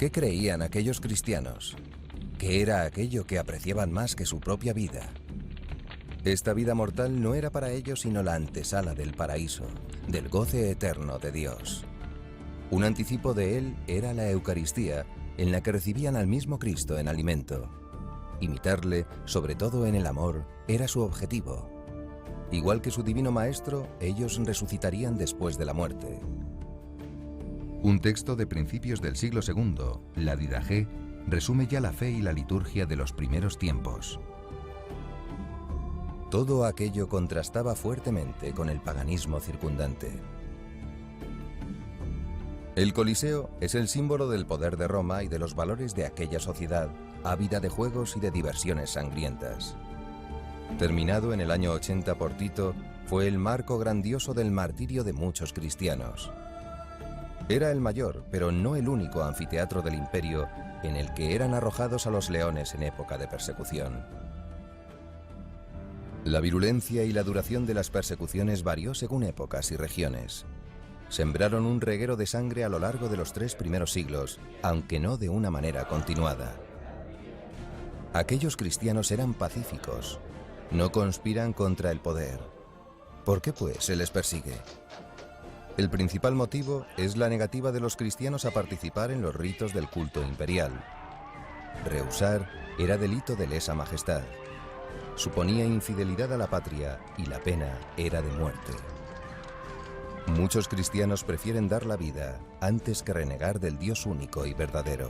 ¿Qué creían aquellos cristianos? ¿Qué era aquello que apreciaban más que su propia vida? Esta vida mortal no era para ellos sino la antesala del paraíso, del goce eterno de Dios. Un anticipo de él era la Eucaristía, en la que recibían al mismo Cristo en alimento. Imitarle, sobre todo en el amor, era su objetivo. Igual que su divino maestro, ellos resucitarían después de la muerte. Un texto de principios del siglo II, la Didache, resume ya la fe y la liturgia de los primeros tiempos. Todo aquello contrastaba fuertemente con el paganismo circundante. El Coliseo es el símbolo del poder de Roma y de los valores de aquella sociedad, ávida de juegos y de diversiones sangrientas. Terminado en el año 80 por Tito, fue el marco grandioso del martirio de muchos cristianos. Era el mayor, pero no el único anfiteatro del imperio en el que eran arrojados a los leones en época de persecución. La virulencia y la duración de las persecuciones varió según épocas y regiones. Sembraron un reguero de sangre a lo largo de los 3 primeros siglos, aunque no de una manera continuada. Aquellos cristianos eran pacíficos, no conspiran contra el poder. ¿Por qué pues se les persigue? El principal motivo es la negativa de los cristianos a participar en los ritos del culto imperial. Rehusar era delito de lesa majestad. Suponía infidelidad a la patria y la pena era de muerte. Muchos cristianos prefieren dar la vida antes que renegar del Dios único y verdadero.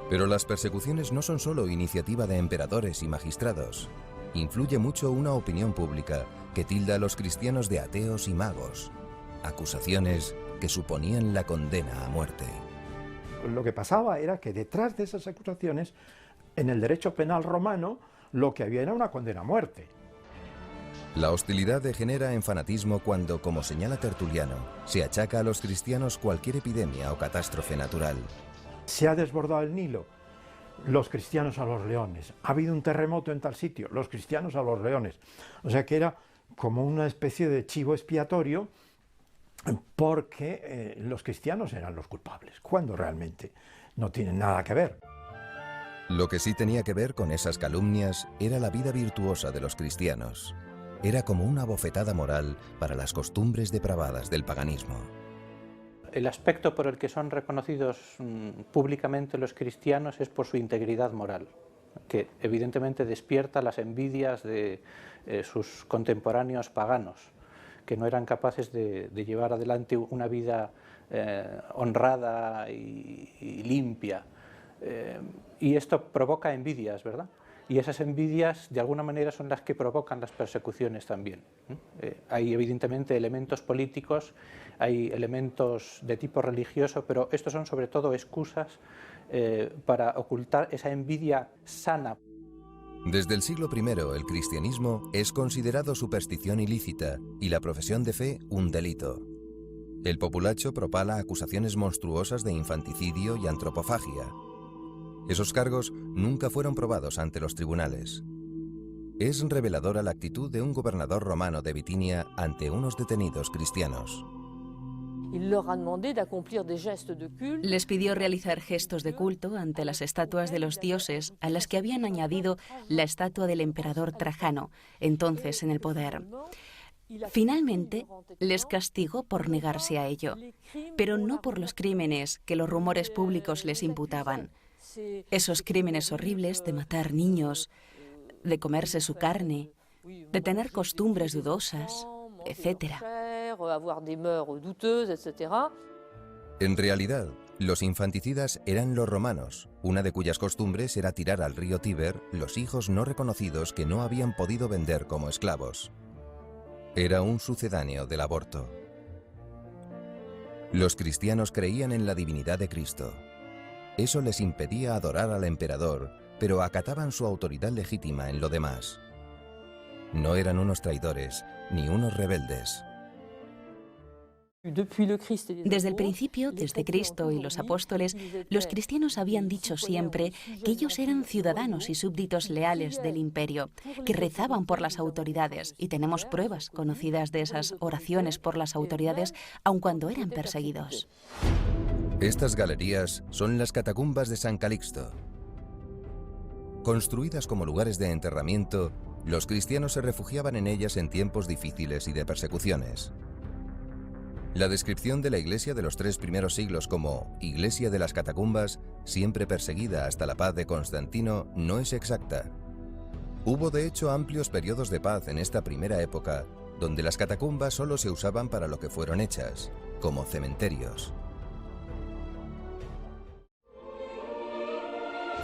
Pero las persecuciones no son solo iniciativa de emperadores y magistrados. Influye mucho una opinión pública que tilda a los cristianos de ateos y magos, acusaciones que suponían la condena a muerte. Lo que pasaba era que detrás de esas acusaciones, en el derecho penal romano, lo que había era una condena a muerte. La hostilidad degenera en fanatismo cuando, como señala Tertuliano, se achaca a los cristianos cualquier epidemia o catástrofe natural. Se ha desbordado el Nilo, los cristianos a los leones. Ha habido un terremoto en tal sitio, los cristianos a los leones. O sea que era como una especie de chivo expiatorio porque los cristianos eran los culpables, cuando realmente no tienen nada que ver. Lo que sí tenía que ver con esas calumnias era la vida virtuosa de los cristianos. Era como una bofetada moral para las costumbres depravadas del paganismo. El aspecto por el que son reconocidos públicamente los cristianos es por su integridad moral, que evidentemente despierta las envidias de sus contemporáneos paganos, que no eran capaces de llevar adelante una vida honrada y limpia. Y esto provoca envidias, ¿verdad? Y esas envidias de alguna manera son las que provocan las persecuciones también. Hay evidentemente elementos políticos, hay elementos de tipo religioso, pero estos son sobre todo excusas para ocultar esa envidia sana. Desde el siglo I el cristianismo es considerado superstición ilícita y la profesión de fe un delito. El populacho propala acusaciones monstruosas de infanticidio y antropofagia. Esos cargos nunca fueron probados ante los tribunales. Es reveladora la actitud de un gobernador romano de Bitinia ante unos detenidos cristianos. Les pidió realizar gestos de culto ante las estatuas de los dioses a las que habían añadido la estatua del emperador Trajano, entonces en el poder. Finalmente, les castigó por negarse a ello, pero no por los crímenes que los rumores públicos les imputaban. Esos crímenes horribles de matar niños, de comerse su carne, de tener costumbres dudosas, etc. En realidad, los infanticidas eran los romanos, una de cuyas costumbres era tirar al río Tíber los hijos no reconocidos que no habían podido vender como esclavos. Era un sucedáneo del aborto. Los cristianos creían en la divinidad de Cristo. Eso les impedía adorar al emperador, pero acataban su autoridad legítima en lo demás. No eran unos traidores, ni unos rebeldes. Desde el principio, desde Cristo y los apóstoles, los cristianos habían dicho siempre que ellos eran ciudadanos y súbditos leales del imperio, que rezaban por las autoridades, y tenemos pruebas conocidas de esas oraciones por las autoridades, aun cuando eran perseguidos. Estas galerías son las catacumbas de San Calixto. Construidas como lugares de enterramiento, los cristianos se refugiaban en ellas en tiempos difíciles y de persecuciones. La descripción de la iglesia de los 3 primeros siglos como Iglesia de las Catacumbas, siempre perseguida hasta la paz de Constantino, no es exacta. Hubo de hecho amplios periodos de paz en esta primera época, donde las catacumbas solo se usaban para lo que fueron hechas, como cementerios.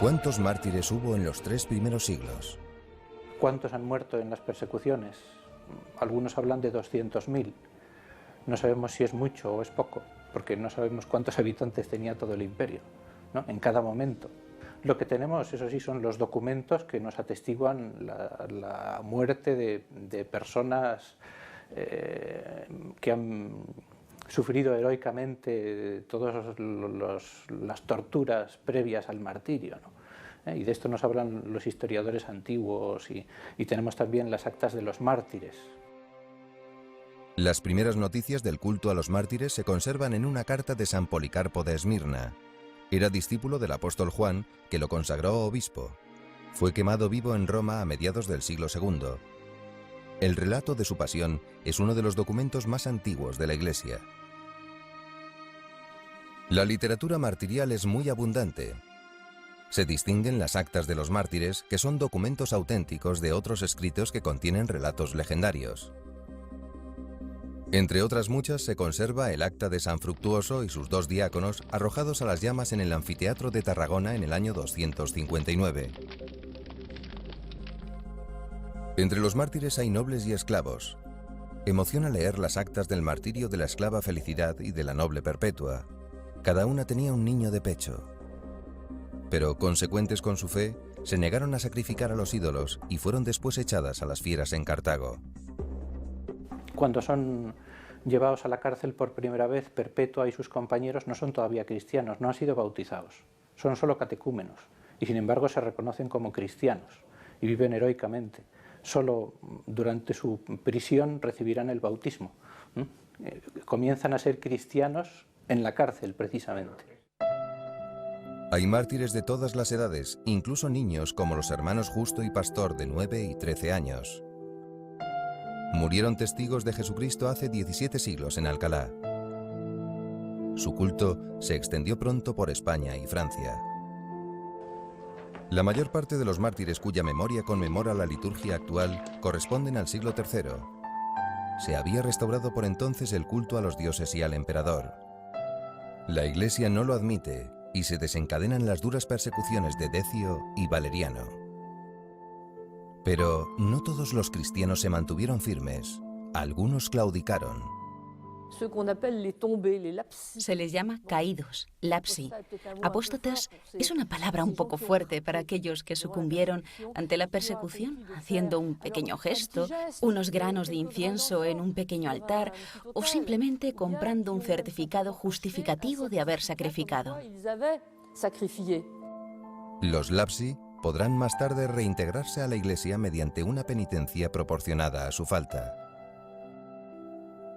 ¿Cuántos mártires hubo en los 3 primeros siglos? ¿Cuántos han muerto en las persecuciones? Algunos hablan de 200.000. No sabemos si es mucho o es poco, porque no sabemos cuántos habitantes tenía todo el imperio, ¿no? En cada momento. Lo que tenemos, eso sí, son los documentos que nos atestiguan la muerte de personas que han sufrido heroicamente todas las torturas previas al martirio, ¿no? Y de esto nos hablan los historiadores antiguos y tenemos también las actas de los mártires. Las primeras noticias del culto a los mártires se conservan en una carta de San Policarpo de Esmirna. Era discípulo del apóstol Juan, que lo consagró obispo. Fue quemado vivo en Roma a mediados del siglo II. El relato de su pasión es uno de los documentos más antiguos de la Iglesia. La literatura martirial es muy abundante. Se distinguen las actas de los mártires, que son documentos auténticos de otros escritos que contienen relatos legendarios. Entre otras muchas se conserva el acta de San Fructuoso y sus 2 diáconos arrojados a las llamas en el anfiteatro de Tarragona en el año 259. Entre los mártires hay nobles y esclavos. Emociona leer las actas del martirio de la esclava Felicidad y de la noble Perpetua. Cada una tenía un niño de pecho. Pero, consecuentes con su fe, se negaron a sacrificar a los ídolos y fueron después echadas a las fieras en Cartago. Cuando son llevados a la cárcel por primera vez, Perpetua y sus compañeros no son todavía cristianos, no han sido bautizados, son solo catecúmenos y sin embargo se reconocen como cristianos y viven heroicamente. Solo durante su prisión recibirán el bautismo. Comienzan a ser cristianos en la cárcel, precisamente. Hay mártires de todas las edades, incluso niños como los hermanos Justo y Pastor de 9 y 13 años. Murieron testigos de Jesucristo hace 17 siglos en Alcalá. Su culto se extendió pronto por España y Francia. La mayor parte de los mártires cuya memoria conmemora la liturgia actual corresponden al siglo III. Se había restaurado por entonces el culto a los dioses y al emperador. La Iglesia no lo admite y se desencadenan las duras persecuciones de Decio y Valeriano. Pero no todos los cristianos se mantuvieron firmes. Algunos claudicaron. Se les llama caídos, lapsi. Apóstatas es una palabra un poco fuerte para aquellos que sucumbieron ante la persecución, haciendo un pequeño gesto, unos granos de incienso en un pequeño altar o simplemente comprando un certificado justificativo de haber sacrificado. Los lapsi podrán más tarde reintegrarse a la Iglesia mediante una penitencia proporcionada a su falta.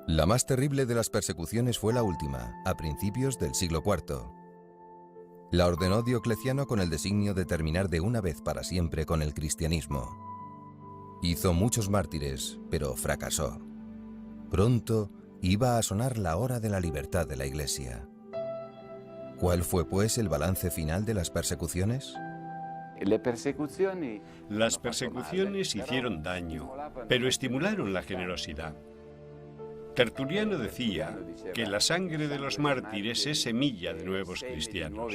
La más terrible de las persecuciones fue la última, a principios del siglo IV. La ordenó Diocleciano con el designio de terminar de una vez para siempre con el cristianismo. Hizo muchos mártires, pero fracasó. Pronto iba a sonar la hora de la libertad de la Iglesia. ¿Cuál fue, pues, el balance final de las persecuciones? Las persecuciones hicieron daño, pero estimularon la generosidad. Tertuliano decía que la sangre de los mártires es semilla de nuevos cristianos.